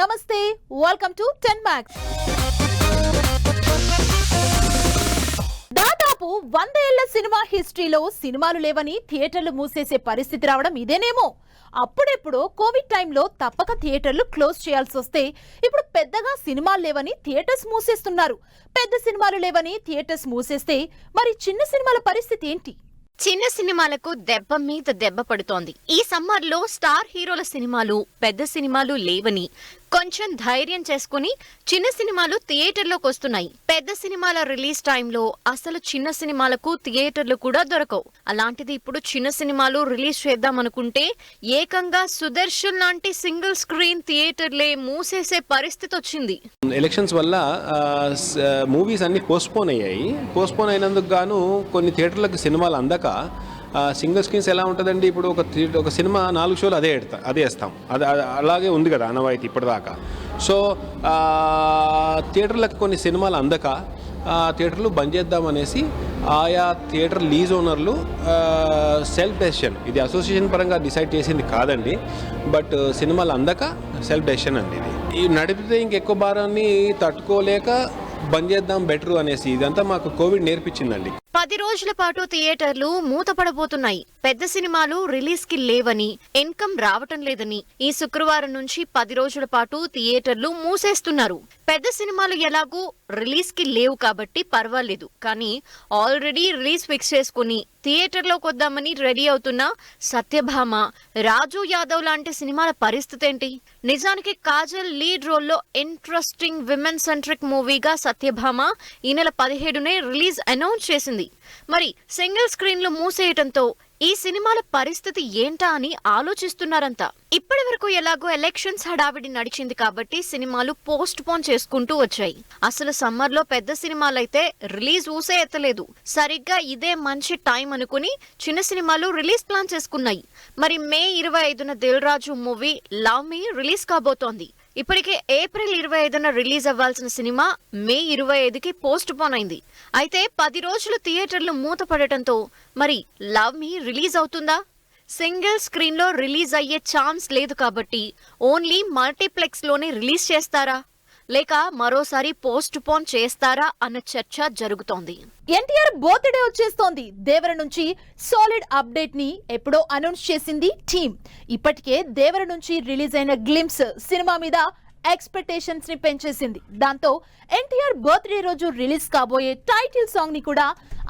నమస్తే, welcome to 10 Max. దాదాపు 100 ఏళ్ల సినిమా హిస్టరీలో సినిమాలు లేవని థియేటర్లు మూసేసే పరిస్థితి రావడం ఇదేనేమో. అప్పుడెప్పుడు కోవిడ్ టైంలో తప్పక థియేటర్లు క్లోజ్ చేయాల్సి వస్తే ఇప్పుడు పెద్దగా సినిమాలు లేవని థియేటర్స్ మూసేస్తున్నారు. పెద్ద సినిమాలు లేవని థియేటర్స్ మూసేస్తే మరి చిన్న సినిమాల పరిస్థితి ఏంటి? చిన్న సినిమాలకు దెబ్బ మీద దెబ్బ పడుతోంది. ఈ సమ్మర్లో స్టార్ హీరోల సినిమాలు, పెద్ద సినిమాలు లేవని కొంచెం ధైర్యం చేసుకుని చిన్న సినిమాలు థియేటర్లోకి వస్తున్నాయి. పెద్ద సినిమాల రిలీజ్ టైంలో అసలు చిన్న సినిమాలకు థియేటర్లు కూడా దొరకవు. అలాంటిది ఇప్పుడు చిన్న సినిమాలు రిలీజ్ చేద్దామనుకుంటే ఏకంగా సుదర్శన్ లాంటి సింగిల్ స్క్రీన్ థియేటర్లే మూసేసే పరిస్థితి వచ్చింది. ఎలక్షన్స్ వల్ల మూవీస్ అన్ని పోస్ట్పోన్ అయ్యాయి. పోస్ట్పోన్ అయినందుకు గాను కొన్ని థియేటర్లకు సినిమాలు అందక సింగిల్ స్క్రీన్స్ ఎలా ఉంటుందండి, ఇప్పుడు ఒక సినిమా 4 షోలు అదే వేస్తాం. అది అలాగే ఉంది కదా అనవాయితీ ఇప్పటిదాకా. సో థియేటర్లకు కొన్ని సినిమాలు అందక థియేటర్లు బంద్ చేద్దామనేసి ఆయా థియేటర్ లీజ్ ఓనర్లు సెల్ఫ్ డెసిషన్, ఇది అసోసియేషన్ పరంగా డిసైడ్ చేసింది కాదండి, బట్ సినిమాలు అందక సెల్ఫ్ డెసిషన్ అండి. ఇది నడిపితే ఇంకెక్కువ భారాన్ని తట్టుకోలేక బంద్ చేద్దాం బెటరు అనేసి ఇదంతా మాకు కోవిడ్ నేర్పించిందండి. 10 రోజుల పాటు థియేటర్లు మూతపడబోతున్నాయి. పెద్ద సినిమాలు రిలీజ్ కి లేవని, ఇన్కమ్ రావటం లేదని ఈ శుక్రవారం నుంచి 10 రోజుల పాటు థియేటర్లు మూసేస్తున్నారు. పెద్ద సినిమాలు ఎలాగూ రిలీజ్ కి లేవు కాబట్టి పర్వాలేదు, కానీ ఆల్రెడీ రిలీజ్ ఫిక్స్ చేసుకుని థియేటర్లోకి వద్దామని రెడీ అవుతున్న సత్యభామ, రాజు యాదవ్ లాంటి సినిమాల పరిస్థితి ఏంటి? నిజానికి కాజల్ లీడ్ రోల్లో ఇంట్రెస్టింగ్ విమెన్ సెంట్రిక్ మూవీగా సత్యభామ ఈ నెల 17నే రిలీజ్ అనౌన్స్ చేసింది. మరి సింగిల్ స్క్రీన్లు మూసేయటంతో ఈ సినిమాల పరిస్థితి ఏంటా అని ఆలోచిస్తున్నారంతా. ఇప్పటి వరకు ఎలాగో ఎలక్షన్స్ హడావిడి నడిచింది కాబట్టి సినిమాలు పోస్ట్ పోన్ చేసుకుంటూ వచ్చాయి. అసలు సమ్మర్ లో పెద్ద సినిమాలైతే రిలీజ్ ఊసే ఎత్తలేదు. సరిగ్గా ఇదే మంచి టైం అనుకుని చిన్న సినిమాలు రిలీజ్ ప్లాన్ చేసుకున్నాయి. మరి మే 25న దిల్ రాజు మూవీ లవ్ మీ రిలీజ్ కాబోతోంది. ఇప్పటికే ఏప్రిల్ 25న రిలీజ్ అవ్వాల్సిన సినిమా మే 25కి పోస్ట్ పోన్ అయింది. అయితే 10 రోజులు థియేటర్లు మూతపడటంతో మరి లవ్ మీ రిలీజ్ అవుతుందా? సింగిల్ స్క్రీన్ లో రిలీజ్ అయ్యే ఛాన్స్ లేదు కాబట్టి ఓన్లీ మల్టీప్లెక్స్ లోనే రిలీజ్ చేస్తారా, లేక మరోసారి పోస్ట్ పోన్ చేస్తారా అన్న చర్చ జరుగుతోంది. ఎన్టీఆర్ బర్త్డే వచ్చేస్తోంది. దేవర నుంచి సాలిడ్ అప్డేట్ ని ఎప్పుడో అనౌన్స్ చేసింది టీమ్. ఇప్పటికే దేవర నుంచి రిలీజ్ అయిన గ్లిమ్స్ సినిమా మీద ఎక్స్పెక్టేషన్స్ ని పెంచేసింది. దాంతో ఎన్టీఆర్ బర్త్డే రోజు రిలీజ్ కాబోయే టైటిల్ సాంగ్ ని కూడా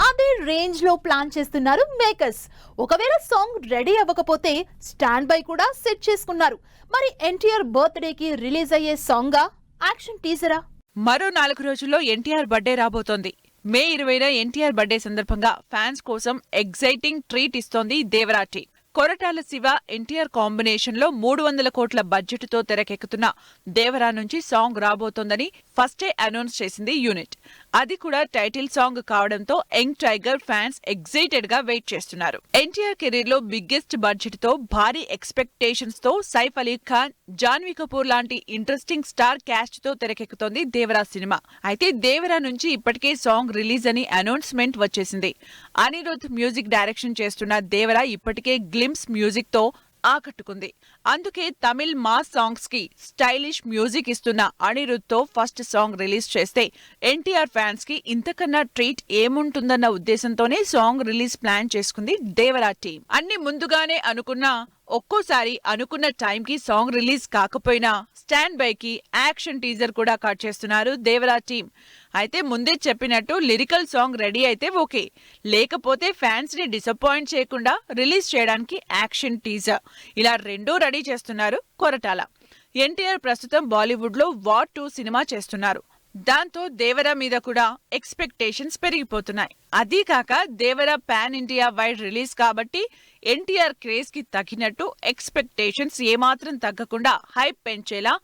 అదే రేంజ్ లో ప్లాన్ చేస్తున్నారు మేకర్స్. ఒకవేళ సాంగ్ రెడీ అవ్వకపోతే స్టాండ్ బై కూడా సెట్ చేసుకున్నారు. మరి ఎన్టీఆర్ బర్త్డే కి రిలీజ్ అయ్యే సాంగా, యాక్షన్ టీజరా? మరో 4 రోజుల్లో ఎన్టీఆర్ బర్త్డే రాబోతోంది. మే 20న ఎన్టీఆర్ బర్త్డే సందర్భంగా ఫ్యాన్స్ కోసం ఎగ్జైటింగ్ ట్రీట్ ఇస్తోంది దేవరా టీమ్. కొరటాల శివ ఎన్టీఆర్ కాంబినేషన్ లో 300 కోట్ల బడ్జెట్ తో తెరకెక్కుతున్న దేవరా నుంచి సాంగ్ రాబోతోందని ఫస్టే అనౌన్స్ చేసింది యూనిట్. అది కూడా టైటిల్ సాంగ్ కావడంతో యంగ్ టైగర్ ఫ్యాన్స్ ఎగ్జైటెడ్ గా వెయిట్ చేస్తున్నారు. ఎన్టీఆర్ కెరీర్ లో బిగ్గెస్ట్ బడ్జెట్ తో భారీ ఎక్స్పెక్టేషన్స్ తో సైఫ్ అలీ ఖాన్, జాన్వీ కపూర్ లాంటి ఇంట్రెస్టింగ్ స్టార్ క్యాస్ట్ తో తెరకెక్కుతోంది దేవరా సినిమా. అయితే దేవరా నుంచి ఇప్పటికే సాంగ్ రిలీజ్ అని అనౌన్స్మెంట్ వచ్చేసింది. అనిరుద్ధ్ మ్యూజిక్ డైరెక్షన్ చేస్తున్న దేవరా ఇప్పటికే గ్లిమ్స్ మ్యూజిక్ తో ఆకట్టుకుంది. అందుకే తమిళ్ మాస్ సాంగ్స్ కి స్టైలిష్ మ్యూజిక్ ఇస్తున్న అనిరుద్ధ్ తో ఫస్ట్ సాంగ్ రిలీజ్ చేస్తే ఎన్టీఆర్ ఫ్యాన్స్ కి ఇంతకన్నా ట్రీట్ ఏముంటుందన్న ఉద్దేశంతోనే సాంగ్ రిలీజ్ ప్లాన్ చేసుకుంది దేవరా టీం. అన్ని ముందుగానే అనుకున్నా ఒక్కోసారి అనుకున్న టైంకి సాంగ్ రిలీజ్ కాకపోయినా స్టాండ్ బైకి యాక్షన్ టీజర్ కూడా కట్ చేస్తున్నారు దేవరా టీం. అయితే ముందే చెప్పినట్టు లిరికల్ సాంగ్ రెడీ అయితే ఓకే, లేకపోతే ఫ్యాన్స్ ని డిసప్పాయింట్ చేయకుండా రిలీజ్ చేయడానికి యాక్షన్ టీజర్, ఇలా రెండూ రెడీ చేస్తున్నారు కొరటాల. ఎన్టీఆర్ ప్రస్తుతం బాలీవుడ్ లో వార్ 2 సినిమా చేస్తున్నారు. దాంతో దేవరా మీద కూడా ఎక్స్పెక్టేషన్స్ పెరిగిపోతున్నాయి. అదీకాక Devara pan India wide release కాబట్టి ఎన్టీఆర్ క్రేజ్ కి తగినట్టు ఎక్స్పెక్టేషన్స్ ఏమాత్రం తగ్గకుండా హైప్ పెంచేలా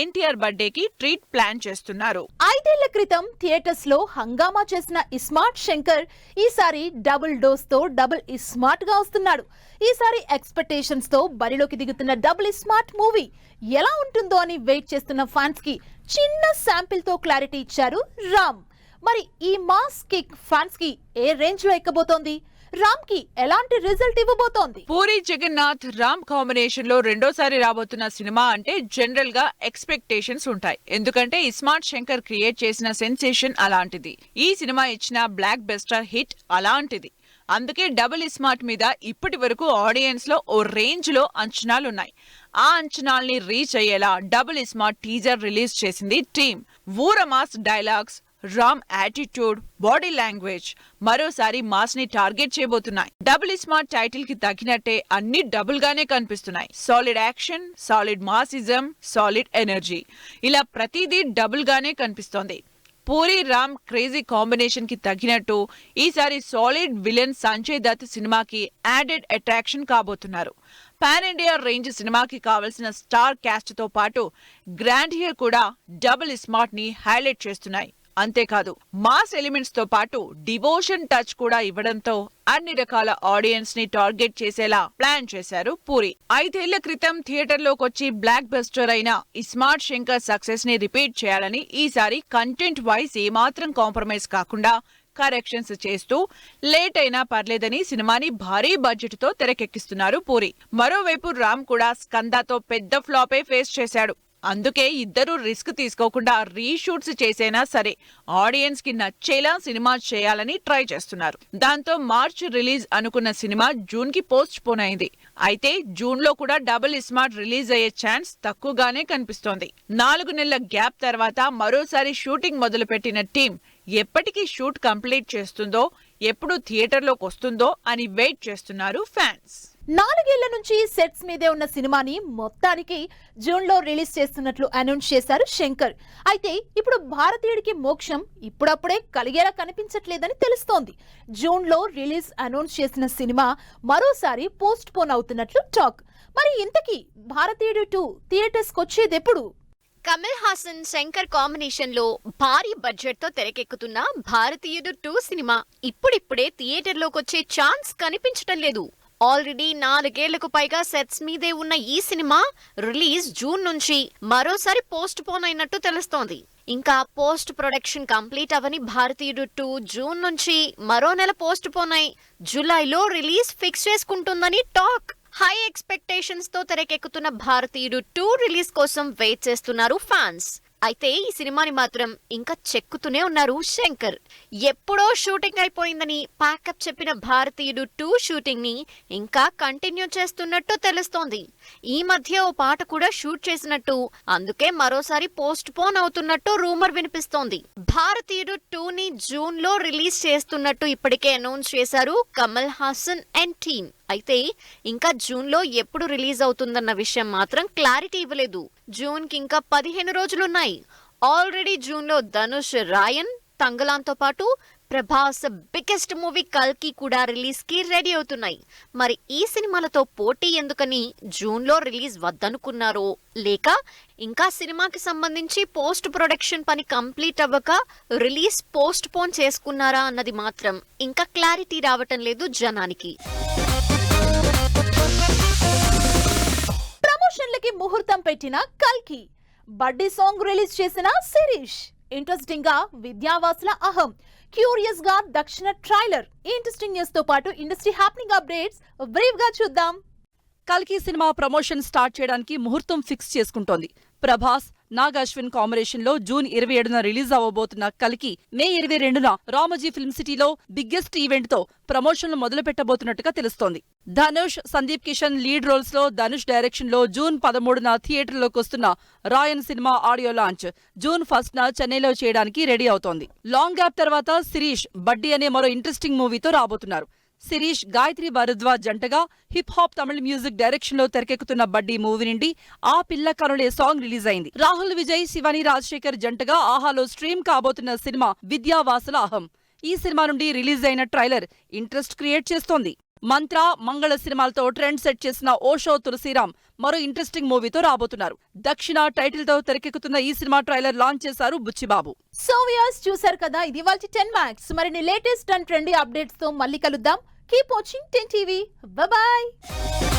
ఎన్టీఆర్ బర్త్డేకి ట్రీట్ ప్లాన్ చేస్తున్నారు. 5 ఏళ్ల క్రితం థియేటర్స్ లో హంగామా చేసిన ఇస్మార్ట్ శంకర్ ఈసారి డబుల్ డోస్ తో డబుల్ ఇస్మార్ట్ గా వస్తున్నాడు. ఈసారి ఎక్స్పెక్టేషన్స్ తో బరిలోకి దిగుతున్న డబుల్ ఇస్మార్ట్ మూవీ ఎలా ఉంటుందో అని వెయిట్ చేస్తున్న ఫ్యాన్స్ కి చిన్న శాంపిల్ తో క్లారిటీ ఇచ్చారు రామ్. మరి ఈ మాస్ కిక్ ఫ్యాన్స్ కి ఏ రేంజ్ లో ఎక్కబోతోంది? రామ్ కి ఎలాంటి రిజల్ట్ ఇవ్వబోతోంది? పూరి జగన్నాథ్ రామ్ కాంబినేషన్ లో రెండోసారి రాబోతున్న సినిమా అంటే జనరల్ గా ఎక్స్పెక్టేషన్స్ ఉంటాయి. ఎందుకంటే ఇస్మార్ట్ శంకర్ క్రియేట్ చేసిన సెన్సేషన్ అలాంటిది. ఈ సినిమా ఇచ్చిన బ్లాక్ బస్టర్ హిట్ అలాంటిది. అందుకే డబుల్ ఇస్మార్ట్ మీద ఇప్పటి వరకు ఆడియన్స్ లో ఓ రేంజ్ లో అంచనాలున్నాయి. ఆ అంచనాల్ని రీచ్ అయ్యేలా డబుల్ ఇస్మార్ట్ టీజర్ రిలీజ్ చేసింది టీమ్. ఊర mass dialogues, Ram attitude, body language మరోసారి మాస్ ని టార్గెట్ చేయబోతున్నాయి. డబుల్ ఇస్మార్ట్ టైటిల్ కి తగినట్టే అన్ని డబుల్ గానే కనిపిస్తున్నాయి. Solid action, solid massism, solid energy, ఇలా ప్రతిదీ డబుల్ గానే కనిపిస్తోంది. పూరి రామ్ క్రేజీ కాంబినేషన్ కి తగినట్టు ఈసారి సాలిడ్ విలన్ సంజయ్ దత్ సినిమాకి యాడెడ్ అట్రాక్షన్ కాబోతున్నారు. పాన్ ఇండియా రేంజ్ సినిమాకి కావలసిన స్టార్ క్యాస్ట్ తో పాటు గ్రాండ్ హియర్ కూడా డబుల్ స్మార్ట్ ని హైలైట్ చేస్తున్నాయి. అంతేకాదు మాస్ ఎలిమెంట్స్ తో పాటు డివోషన్ టచ్ కూడా ఇవ్వడంతో అన్ని రకాల ఆడియన్స్ ని టార్గెట్ చేసేలా ప్లాన్ చేశారు పూరి. 5 ఏళ్ల క్రితం థియేటర్లోకొచ్చి బ్లాక్ బస్టర్ అయిన ఇస్మార్ట్ శంకర్ సక్సెస్ ని రిపీట్ చేయాలని ఈసారి కంటెంట్ వైజ్ ఏమాత్రం కాంప్రమైజ్ కాకుండా కరెక్షన్స్ చేస్తూ లేట్ అయినా పర్లేదని సినిమాని భారీ బడ్జెట్ తో తెరకెక్కిస్తున్నారు పూరి. మరోవైపు రామ్ కూడా స్కందాతో పెద్ద ఫ్లాపే ఫేస్ చేశాడు. అందుకే ఇద్దరు రిస్క్ తీసుకోకుండా రీషూట్స్ చేసైనా సరే ఆడియన్స్ కి నచ్చేలా సినిమా చేయాలని ట్రై చేస్తున్నారు. దాంతో మార్చ్ రిలీజ్ అనుకున్న సినిమా జూన్ కి పోస్ట్ పోన్ అయింది. అయితే జూన్ లో కూడా డబుల్ స్మార్ట్ రిలీజ్ అయ్యే ఛాన్స్ తక్కువగానే కనిపిస్తోంది. 4 నెలల గ్యాప్ తర్వాత మరోసారి షూటింగ్ మొదలుపెట్టిన టీం ఎప్పటికీ షూట్ కంప్లీట్ చేస్తుందో, ఎప్పుడు థియేటర్లోకి వస్తుందో అని వెయిట్ చేస్తున్నారు ఫ్యాన్స్. 4 ఏళ్ల నుంచి సెట్స్ మీదే ఉన్న సినిమాని మొత్తానికి జూన్ లో రిలీజ్ చేస్తున్నట్లు అనౌన్స్ చేశారు శంకర్. అయితే ఇప్పుడు భారతీయుడికి మోక్షం ఇప్పుడప్పుడే కలిగేలా కనిపించట్లేదని తెలుస్తోంది. జూన్ లో రిలీజ్ అనౌన్స్ చేసిన సినిమా మరోసారి పోస్ట్ పోన్ అవుతున్నట్లు టాక్. మరి ఇంతకీ భారతీయుడు 2 థియేటర్స్ కొచ్చేది ఎప్పుడు? కమల్ హాసన్ శంకర్ కాంబినేషన్ లో భారీ బడ్జెట్ తో తెరకెక్కుతున్న భారతీయుడు 2 సినిమా ఇప్పుడిప్పుడే థియేటర్లోకొచ్చే ఛాన్స్ కనిపించటం లేదు. ఆల్రెడీ 4 ఏళ్లకు పైగా సెట్స్ మీదే ఉన్న ఈ సినిమా రిలీజ్ జూన్ నుంచి మరోసారి పోస్ట్ పోన్ అయినట్టు తెలుస్తోంది. ఇంకా పోస్ట్ ప్రొడక్షన్ కంప్లీట్ అవని భారతీయుడు 2 జూన్ నుంచి మరో నెల పోస్ట్ పోన్ అయి జూలైలో రిలీజ్ ఫిక్స్ చేసుకుంటుందని టాక్. హై ఎక్స్పెక్టేషన్స్ తో తెరకెక్కుతున్న భారతీయుడు 2 రిలీజ్ కోసం వెయిట్ చేస్తున్నారు ఫ్యాన్స్. అయితే ఈ సినిమాని మాత్రం ఇంకా చెక్కుతూనే ఉన్నారు శంకర్. ఎప్పుడో షూటింగ్ అయిపోయిందని ప్యాకప్ చెప్పిన భారతీయుడు 2 షూటింగ్ ని ఇంకా కంటిన్యూ చేస్తున్నట్టు తెలుస్తోంది. ఈ మధ్య ఓ పాట కూడా షూట్ చేసినట్టు, అందుకే మరోసారి పోస్ట్ పోన్ అవుతున్నట్టు రూమర్ వినిపిస్తోంది. భారతీయుడు 2 ని జూన్ లో రిలీజ్ చేస్తున్నట్టు ఇప్పటికే అనౌన్స్ చేశారు కమల్ హాసన్ అండ్ టీమ్. అయితే ఇంకా జూన్ లో ఎప్పుడు రిలీజ్ అవుతుందన్న విషయం మాత్రం క్లారిటీ ఇవ్వలేదు. జూన్ కి ఇంకా 15 రోజులున్నాయి. ఆల్రెడీ జూన్ లో ధనుష్ రాయన్, తంగలాన్ తో పాటు ప్రభాస్ బిగ్గెస్ట్ మూవీ కల్కి కూడా రిలీజ్ కి రెడీ అవుతున్నాయి. మరి ఈ సినిమాలతో పోటీ ఎందుకని జూన్ లో రిలీజ్ వద్దనుకున్నారో, లేక ఇంకా సినిమాకి సంబంధించి పోస్ట్ ప్రొడక్షన్ పని కంప్లీట్ అవ్వక రిలీజ్ పోస్ట్ పోన్ చేసుకున్నారా అన్నది మాత్రం ఇంకా క్లారిటీ రావటం లేదు జనానికి. ప్రమోషన్లకి ముహూర్తం పెట్టిన కల్కి, బడ్డీ సాంగ్ రిలీజ్ చేసిన శిరీష్, ఇంట్రెస్టింగ్ గా విద్యావాసుల అహం, క్యూరియస్ గా దక్షిణ ట్రైలర్. ఇంట్రెస్టింగ్ న్యూస్ తో పాటు ఇండస్ట్రీ హ్యాపెనింగ్ అప్డేట్స్ బ్రీఫ్ గా చూద్దాం. కల్కి సినిమా ప్రమోషన్ స్టార్ట్ చేయడానికి ముహూర్తం ఫిక్స్ చేసుకుంటోంది. ప్రభాస్, నాగ్ అశ్విన్ కాంబినేషన్ లో జూన్ 27న రిలీజ్ అవ్వబోతున్న కల్కి మే 22న రామోజీ ఫిల్మ్ సిటీలో బిగ్గెస్ట్ ఈవెంట్ తో ప్రమోషన్లు మొదలు పెట్టబోతున్నట్టుగా తెలుస్తోంది. ధనుష్, సందీప్ కిషన్ లీడ్ రోల్స్ లో ధనుష్ డైరెక్షన్ లో జూన్ 13న థియేటర్లోకి వస్తున్న రాయన్ సినిమా ఆడియో లాంచ్ జూన్ 1న చెన్నైలో చేయడానికి రెడీ అవుతోంది. లాంగ్ గ్యాప్ తర్వాత శిరీష్ బడ్డీ అనే మరో ఇంట్రెస్టింగ్ మూవీతో రాబోతున్నారు. శిరీష్, గాయత్రి భరద్వాజ్ జంటగా హిప్ హాప్ తమిళ మ్యూజిక్ డైరెక్షన్ లో తెరకెక్కుతున్న బడ్డీ మూవీ నుండి ఆ పిల్ల కనులే సాంగ్ రిలీజ్ అయింది. రాహుల్ విజయ్, శివాని రాజశేఖర్ జంటగా ఆహాలో స్ట్రీమ్ కాబోతున్న సినిమా విద్యావాసుల అహం. ఈ సినిమా నుండి రిలీజ్ అయిన ట్రైలర్ ఇంట్రెస్ట్ క్రియేట్ చేస్తోంది. మంత్ర, మంగళ సినిమాలతో ట్రెండ్ సెట్ చేసిన ఓషో తులసిరామ్ మరో ఇంట్రెస్టింగ్ మూవీతో రాబోతున్నారు. దక్షిణ టైటిల్ తో తెరకెక్కుతున్న ఈ సినిమా ట్రైలర్ లాంచ్ చేశారు బుచ్చిబాబు. సో వ్యూయర్స్, చూశారు కదా, ఇది వాళ్ళ 10 మ్యాక్స్. మరిన్ని లేటెస్ట్ అండ్ ట్రెండీ అప్డేట్స్ తో మళ్ళీ కలుద్దాం. Keep watching 10 TV. Bye-bye.